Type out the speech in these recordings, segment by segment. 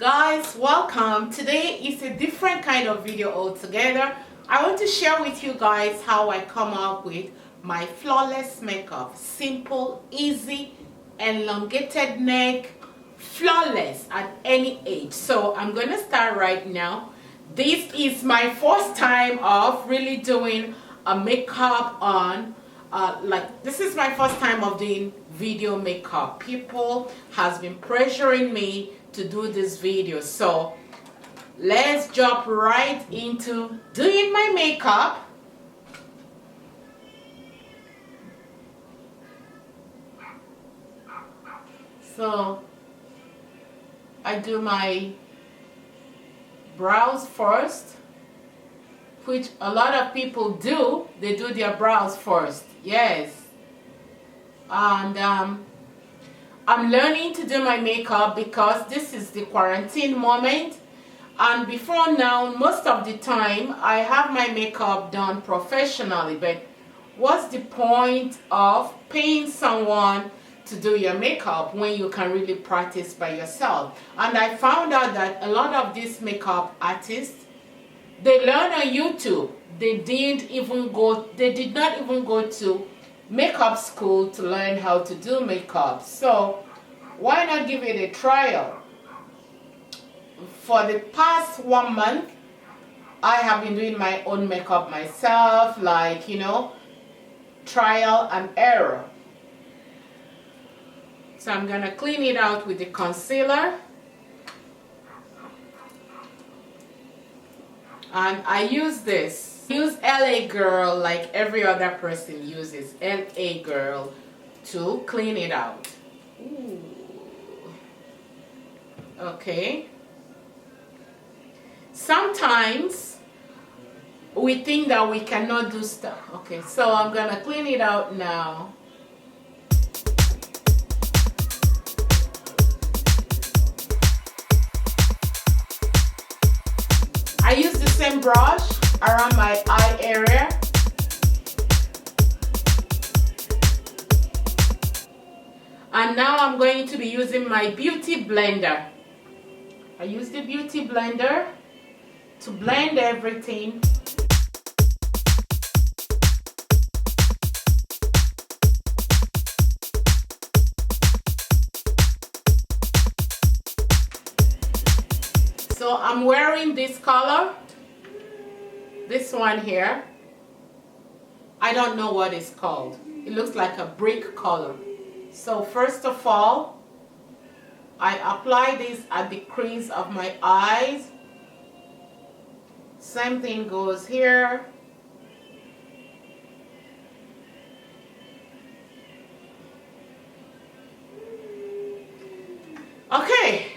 Guys, welcome. Today is a different kind of video altogether. I want to share with you guys how I come up with my flawless makeup. Simple, easy, elongated neck, flawless at any age. So I'm gonna start right now. This is my first time of really doing a makeup on this is my first time of doing video makeup. People has been pressuring me to do this video, so let's jump right into doing my makeup. So I do my brows first, which a lot of people do. They do their brows first, yes. And I'm learning to do my makeup because this is the quarantine moment, and before now, most of the time I have my makeup done professionally, but what's the point of paying someone to do your makeup when you can really practice by yourself? And I found out that a lot of these makeup artists, they learn on YouTube. They did not even go to makeup school to learn how to do makeup. So why not give it a trial? For the past 1 month, I have been doing my own makeup myself, like, you know, trial and error. So I'm gonna clean it out with the concealer. And I use this. Use LA Girl like every other person uses LA Girl to clean it out. Ooh. Okay. Sometimes we think that we cannot do stuff. Okay, so I'm gonna clean it out now. I use the same brush around my eye area. And now I'm going to be using my beauty blender. I use the beauty blender to blend everything. So I'm wearing this color, this one here. I don't know what it's called. It looks like a brick color. So first of all, I apply this at the crease of my eyes. Same thing goes here. Okay.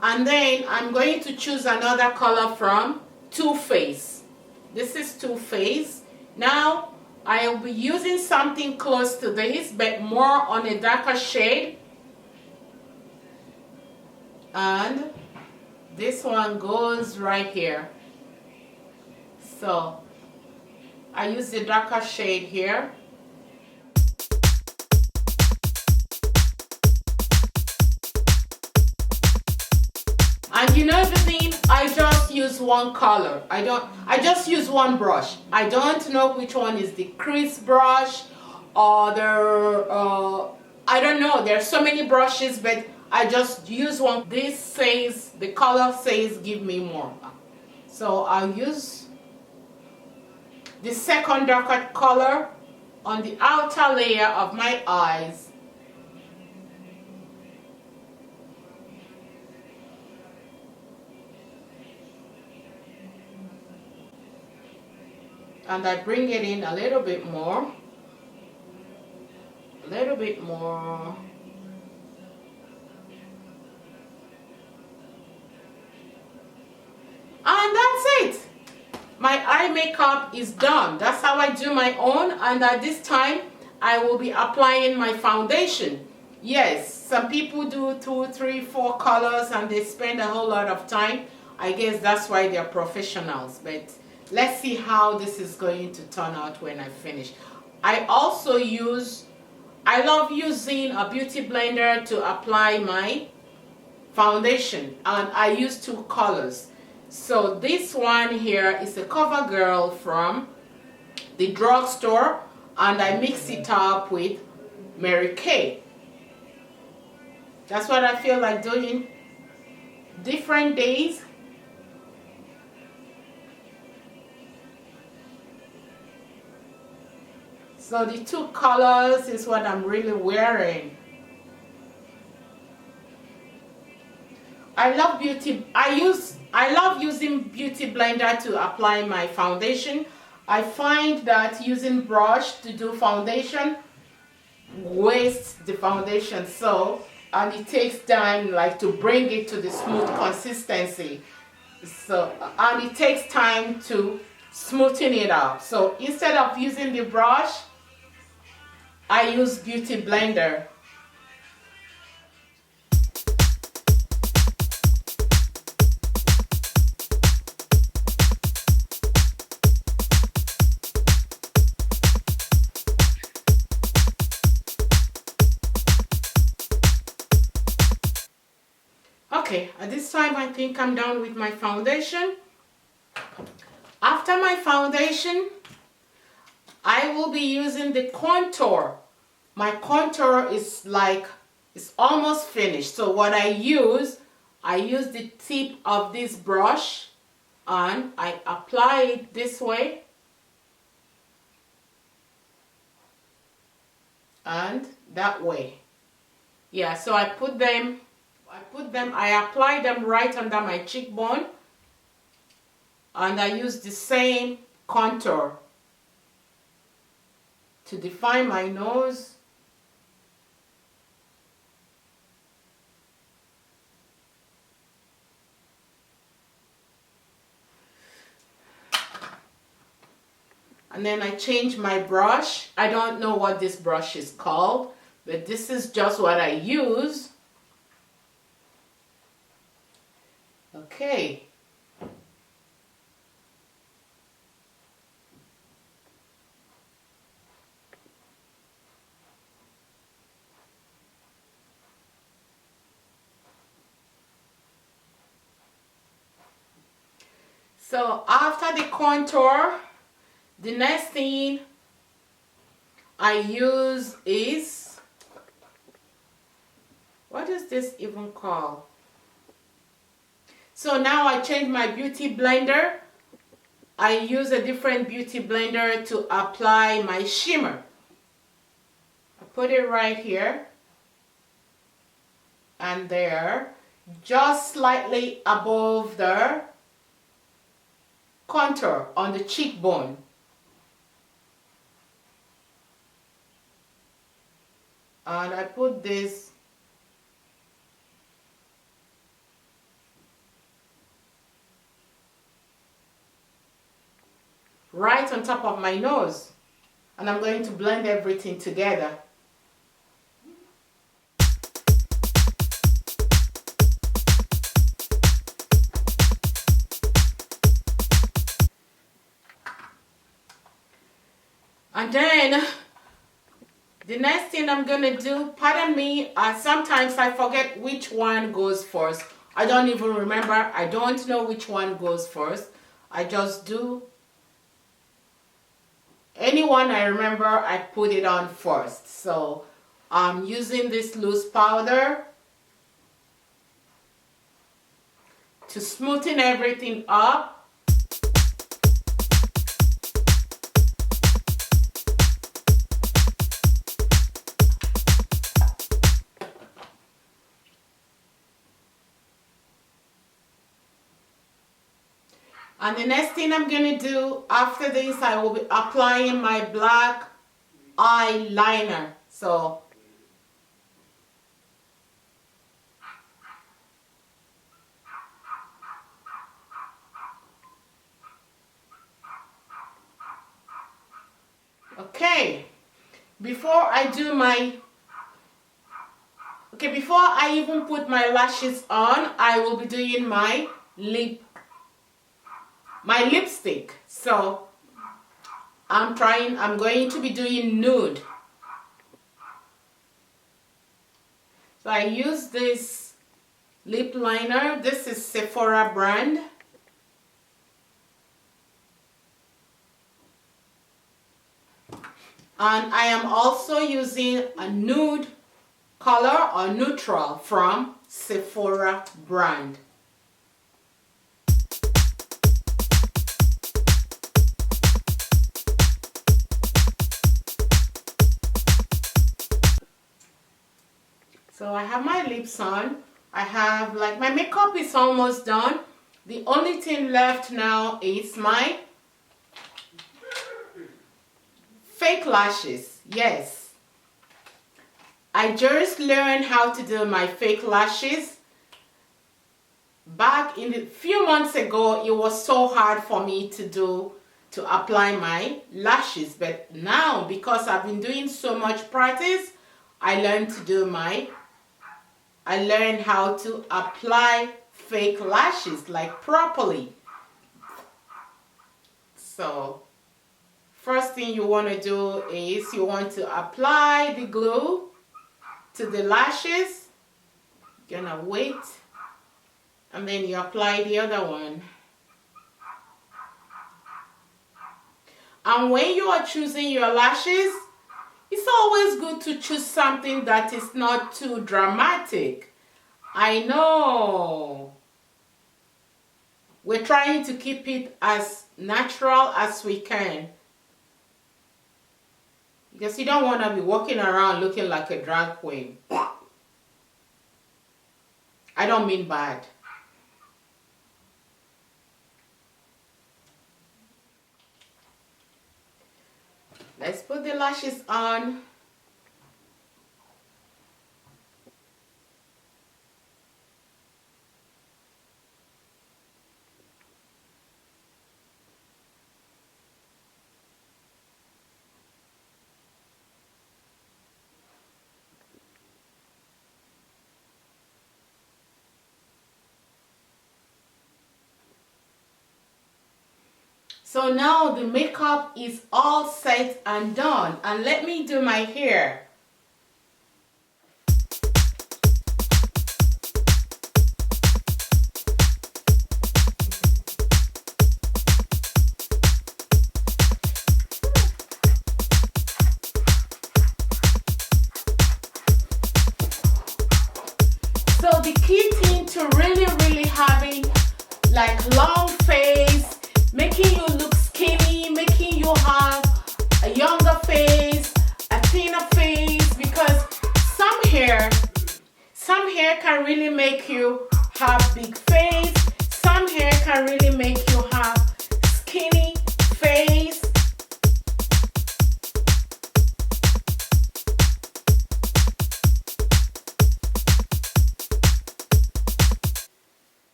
And then I'm going to choose another color from Too Faced. This is Too Faced. Now I will be using something close to this, but more on a darker shade. And this one goes right here. So I use the darker shade here. And you know the thing, I just use one color. I just use one brush. I don't know which one is the crease brush or I don't know. There are so many brushes, but I just use one. This says, the color says give me more. So I'll use the second darker color on the outer layer of my eyes. And I bring it in a little bit more. A little bit more. And that's it. My eye makeup is done. That's how I do my own. And at this time, I will be applying my foundation. Yes, some people do 2, 3, 4 colors and they spend a whole lot of time. I guess that's why they're professionals. But let's see how this is going to turn out when I finish. I I love using a beauty blender to apply my foundation, and I use two colors. So this one here is a CoverGirl from the drugstore, and I mix it up with Mary Kay. That's what I feel like doing different days. So the two colors is what I'm really wearing. I love using beauty blender to apply my foundation. I find that using brush to do foundation wastes the foundation, and it takes time like to bring it to the smooth consistency. So, and it takes time to smoothen it out. So instead of using the brush, I use beauty blender. Okay, at this time I think I'm done with my foundation. After my foundation, I will be using the contour. My contour is it's almost finished. So what I use the tip of this brush and I apply it this way and that way. Yeah, so I apply them right under my cheekbone, and I use the same contour to define my nose. And then I change my brush. I don't know what this brush is called, but this is just what I use. Okay. So after the contour, the next thing I use is, what is this even called? So now I change my beauty blender. I use a different beauty blender to apply my shimmer. I put it right here and there, just slightly above the contour on the cheekbone. And I put this right on top of my nose, and I'm going to blend everything together. And then the next thing I'm gonna do, pardon me, sometimes I forget which one goes first. I don't even remember. I don't know which one goes first. I just do any one I remember, I put it on first. So I'm using this loose powder to smoothen everything up. And the next thing I'm going to do after this, I will be applying my black eyeliner. So okay, before I even put my lashes on, I will be doing my lipstick. So I'm going to be doing nude. So I use this lip liner. This is Sephora brand. And I am also using a nude color or neutral from Sephora brand. So I have my lips on. I have like my makeup is almost done. The only thing left now is my fake lashes. Yes. I just learned how to do my fake lashes. Back in a few months ago, it was so hard for me to apply my lashes. But now, because I've been doing so much practice, I learned how to apply fake lashes like properly. So first thing you want to do is you want to apply the glue to the lashes. You're gonna wait, and then you apply the other one. And when you are choosing your lashes, it's always good to choose something that is not too dramatic. I know we're trying to keep it as natural as we can, because you don't want to be walking around looking like a drag queen. I don't mean bad. Let's put the lashes on. So now the makeup is all set and done, and let me do my hair. So the key thing to really having like long face, making you look skinny, making you have a younger face, a thinner face, because some hair can really make you have big face, some hair can really make you have skinny face.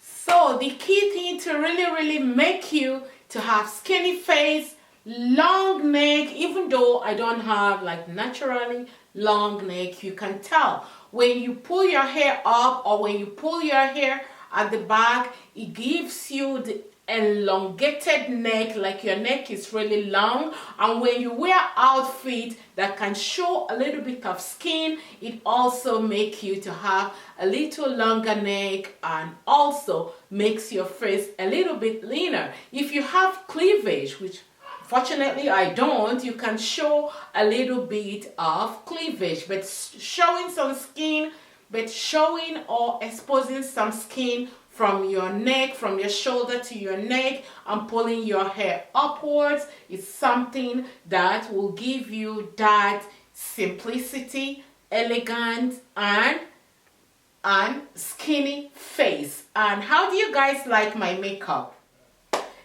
So the key thing to really make you to have skinny face, long neck, even though I don't have like naturally long neck, you can tell when you pull your hair up or when you pull your hair at the back, it gives you the elongated neck, like your neck is really long. And when you wear outfit that can show a little bit of skin, it also makes you to have a little longer neck and also makes your face a little bit leaner. If you have cleavage, which fortunately I don't, you can show a little bit of cleavage, but showing some skin, but showing or exposing some skin from your neck, from your shoulder to your neck, and pulling your hair upwards is something that will give you that simplicity, elegant, and skinny face. And how do you guys like my makeup?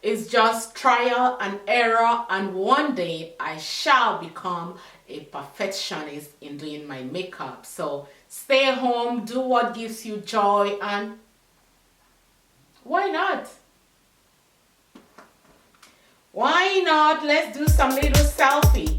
It's just trial and error, and one day I shall become a perfectionist in doing my makeup. So stay home, do what gives you joy, and why not? Why not? Let's do some little selfie.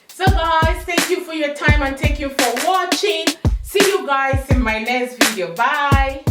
So guys, thank you for your time and thank you for watching. See you guys in my next video. Bye.